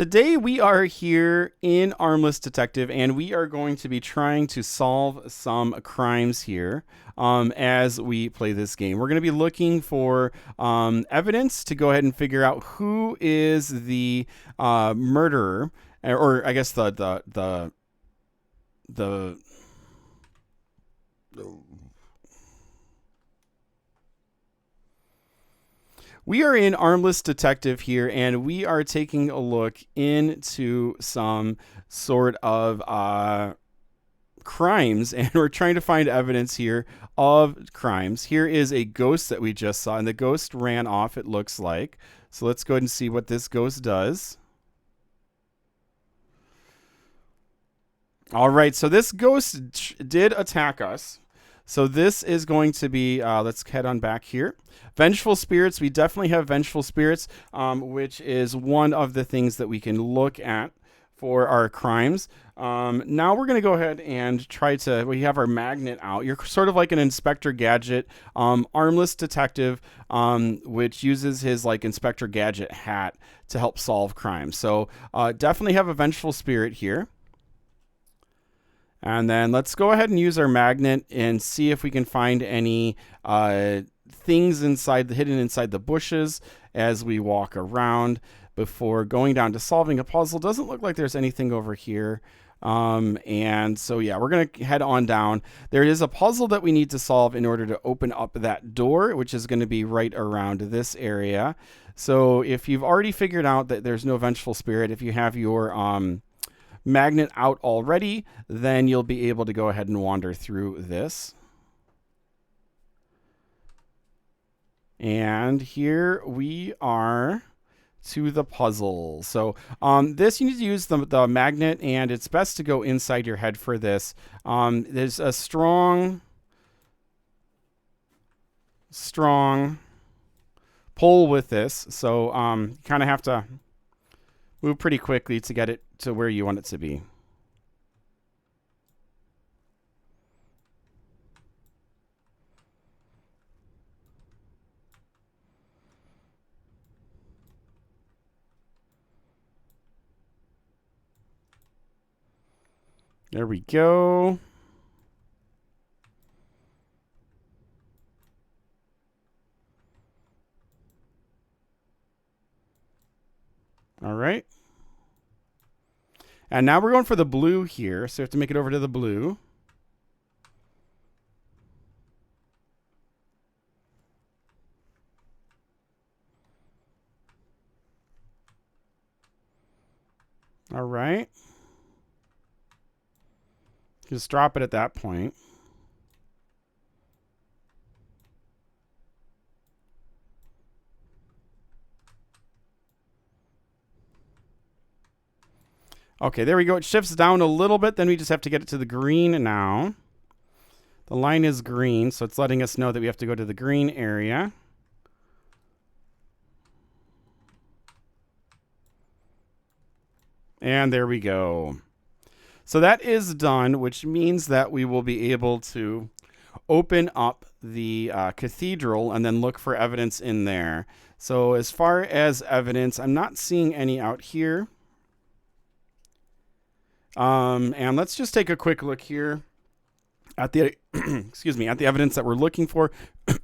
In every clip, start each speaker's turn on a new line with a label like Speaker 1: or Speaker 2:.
Speaker 1: Today we are here in Armless Detective, and we are going to be trying to solve some crimes here as we play this game. We're going to be looking for evidence to go ahead and figure out who is the murderer, or I guess the We are in Armless Detective here, and we are taking a look into some sort of crimes, and we're trying to find evidence here of crimes. Here is a ghost that we just saw, and the ghost ran off, it looks like. So let's go ahead and see what this ghost does. All right, so this ghost did attack us. So this is going to be, let's head on back here. Vengeful spirits, we definitely have vengeful spirits, which is one of the things that we can look at for our crimes. Now we're going to go ahead and try to, we have our magnet out. You're sort of like an Inspector Gadget, armless detective, which uses his like Inspector Gadget hat to help solve crimes. So definitely have a vengeful spirit here. And then let's go ahead and use our magnet and see if we can find any things hidden inside the bushes as we walk around before going down to solving a puzzle. Doesn't look like there's anything over here. And so, yeah, we're going to head on down. There is a puzzle that we need to solve in order to open up that door, which is going to be right around this area. So if you've already figured out that there's no vengeful spirit, if you have your magnet out already, then you'll be able to go ahead and wander through this. And here we are to the puzzle. So this, you need to use the magnet, and it's best to go inside your head for this. There's a strong pull with this, so you kind of have to move pretty quickly to get it to where you want it to be. There we go. All right. And now we're going for the blue here, so we have to make it over to the blue. All right. Just drop it at that point. Okay, there we go. It shifts down a little bit. Then we just have to get it to the green now. The line is green, so it's letting us know that we have to go to the green area. And there we go. So that is done, which means that we will be able to open up the cathedral and then look for evidence in there. So as far as evidence, I'm not seeing any out here. And let's just take a quick look here at the excuse me, at the evidence that we're looking for.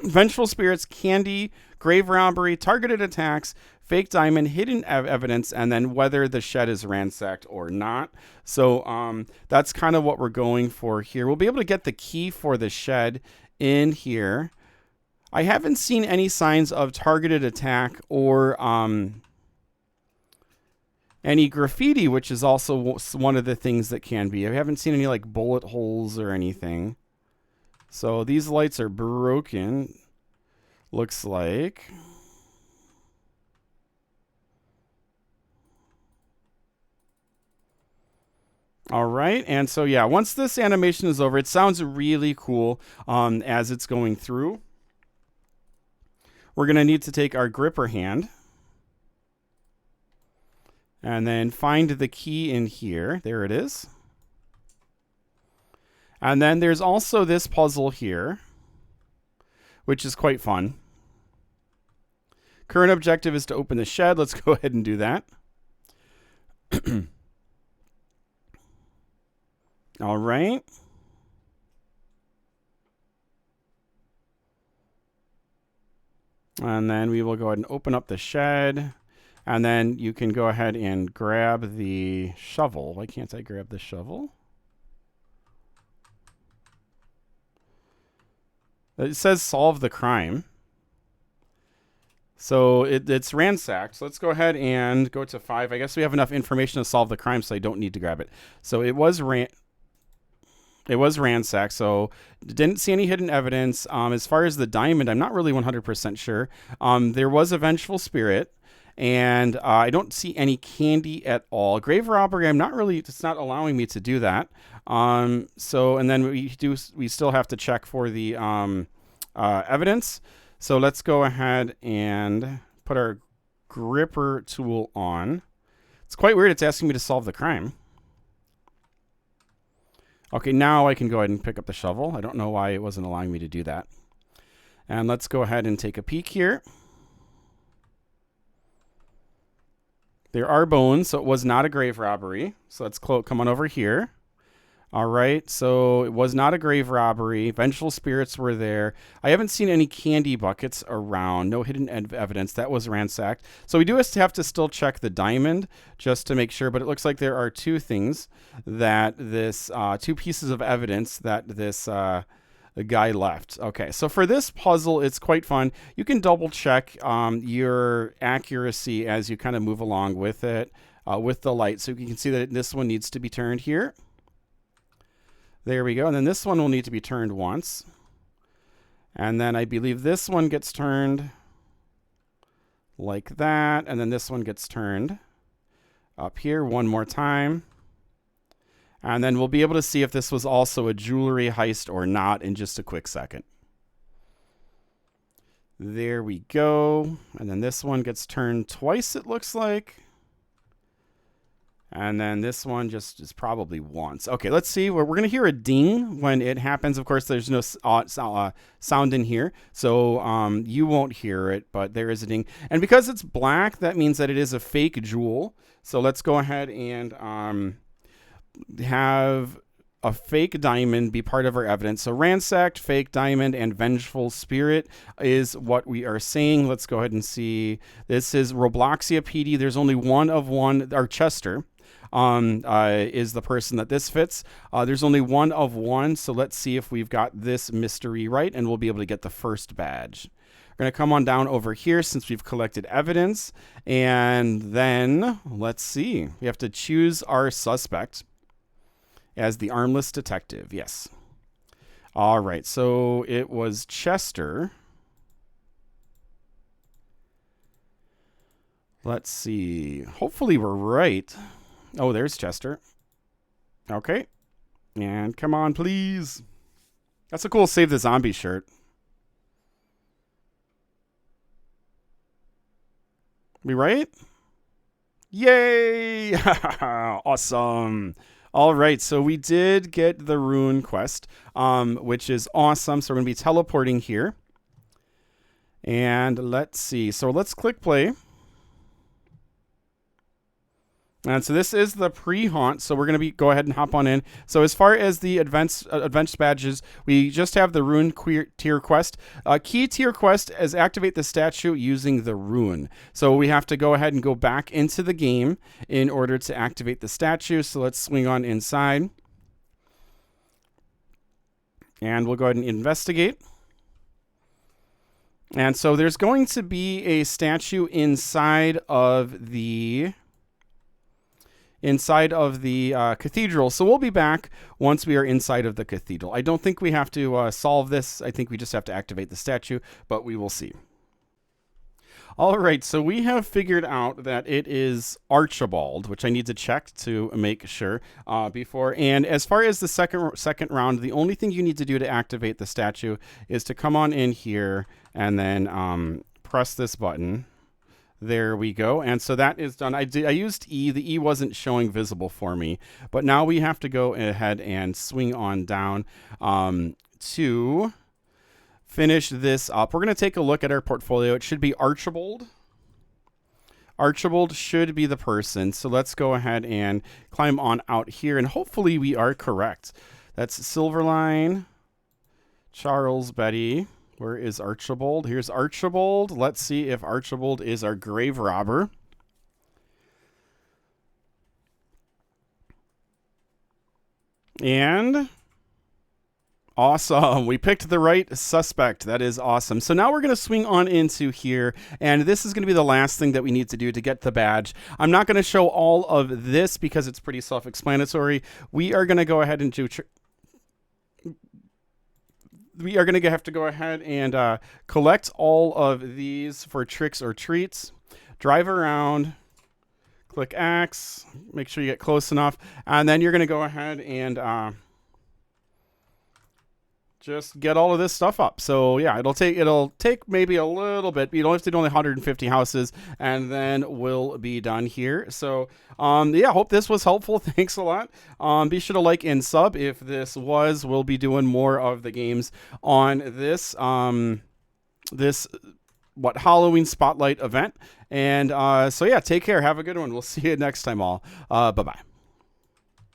Speaker 1: Vengeful spirits, candy, grave robbery, targeted attacks, fake diamond, hidden evidence, and then whether the shed is ransacked or not. So that's kind of what we're going for here. We'll be able to get the key for the shed in here. I haven't seen any signs of targeted attack or any graffiti, which is also one of the things that can be. I haven't seen any like bullet holes or anything. So these lights are broken, looks like. All right, and so yeah, once this animation is over, it sounds really cool as it's going through. We're going to need to take our gripper hand and then find the key in here. There it is. And then there's also this puzzle here, which is quite fun. Current objective is to open the shed. Let's go ahead and do that. All right. And then we will go ahead and open up the shed. And then you can go ahead and grab the shovel. Why can't I grab the shovel? It says solve the crime. So it's ransacked. So let's go ahead and go to 5. I guess we have enough information to solve the crime, so I don't need to grab it. So it was ransacked, so didn't see any hidden evidence. As far as the diamond, I'm not really 100% sure. There was a vengeful spirit, and I don't see any candy at all. Grave robbery, it's not allowing me to do that. So, and then we still have to check for the evidence. So let's go ahead and put our gripper tool on. It's quite weird. It's asking me to solve the crime. Okay, now I can go ahead and pick up the shovel. I don't know why it wasn't allowing me to do that. And let's go ahead and take a peek here. There are bones, so it was not a grave robbery. So let's come on over here. All right, so it was not a grave robbery. Vengeful spirits were there. I haven't seen any candy buckets around. No hidden evidence. That was ransacked. So we do have to still check the diamond just to make sure, but it looks like there are two things that two pieces of evidence that this guy left. Okay, so for this puzzle, it's quite fun. You can double check your accuracy as you kind of move along with it, with the light. So you can see that this one needs to be turned here. There we go. And then this one will need to be turned once. And then I believe this one gets turned like that. And then this one gets turned up here one more time. And then we'll be able to see if this was also a jewelry heist or not in just a quick second. There we go. And then this one gets turned twice, it looks like. And then this one just is probably once. Okay, let's see. We're going to hear a ding when it happens. Of course, there's no sound in here, so you won't hear it, but there is a ding. And because it's black, that means that it is a fake jewel. So let's go ahead and have a fake diamond be part of our evidence. So ransacked, fake diamond, and vengeful spirit is what we are saying. Let's go ahead and see. This is Robloxia PD. There's only one of one, or Chester. Is the person that this fits. There's only one of one, so let's see if we've got this mystery right, and we'll be able to get the first badge. We're going to come on down over here since we've collected evidence, and then let's see. We have to choose our suspect as the armless detective. Yes. All right, so it was Chester. Let's see. Hopefully we're right. Oh, there's Chester. Okay. And come on, please. That's a cool Save the Zombie shirt. We right? Yay! Awesome. All right, so we did get the rune quest, which is awesome. So we're going to be teleporting here. And let's see. So let's click play. And so this is the pre-haunt, so we're going to go ahead and hop on in. So as far as the advanced badges, we just have the rune tier quest. Key tier quest is activate the statue using the rune. So we have to go ahead and go back into the game in order to activate the statue. So let's swing on inside. And we'll go ahead and investigate. And so there's going to be a statue inside of the cathedral. So we'll be back once we are inside of the cathedral. I don't think we have to solve this. I think we just have to activate the statue, but we will see. All right, so we have figured out that it is Archibald, which I need to check to make sure before. And as far as the second round, the only thing you need to do to activate the statue is to come on in here and then press this button. There we go. And so that is done. I used E. The E wasn't showing visible for me. But now we have to go ahead and swing on down to finish this up. We're going to take a look at our portfolio. It should be Archibald. Archibald should be the person. So let's go ahead and climb on out here, and hopefully we are correct. That's Silverline, Charles, Betty. Where is Archibald? Here's Archibald. Let's see if Archibald is our grave robber. And awesome. We picked the right suspect. That is awesome. So now we're going to swing on into here, and this is going to be the last thing that we need to do to get the badge. I'm not going to show all of this because it's pretty self-explanatory. We are going to go ahead and do... We are going to have to go ahead and collect all of these for tricks or treats. Drive around. Click X, make sure you get close enough, and then you're going to go ahead and just get all of this stuff up. So yeah, it'll take maybe a little bit, but you don't have to do only 150 houses, and then we'll be done here. So yeah, hope this was helpful. Thanks a lot. Be sure to like and sub if this was. We'll be doing more of the games on this Halloween Spotlight event. And so yeah, take care. Have a good one. We'll see you next time all. Bye-bye.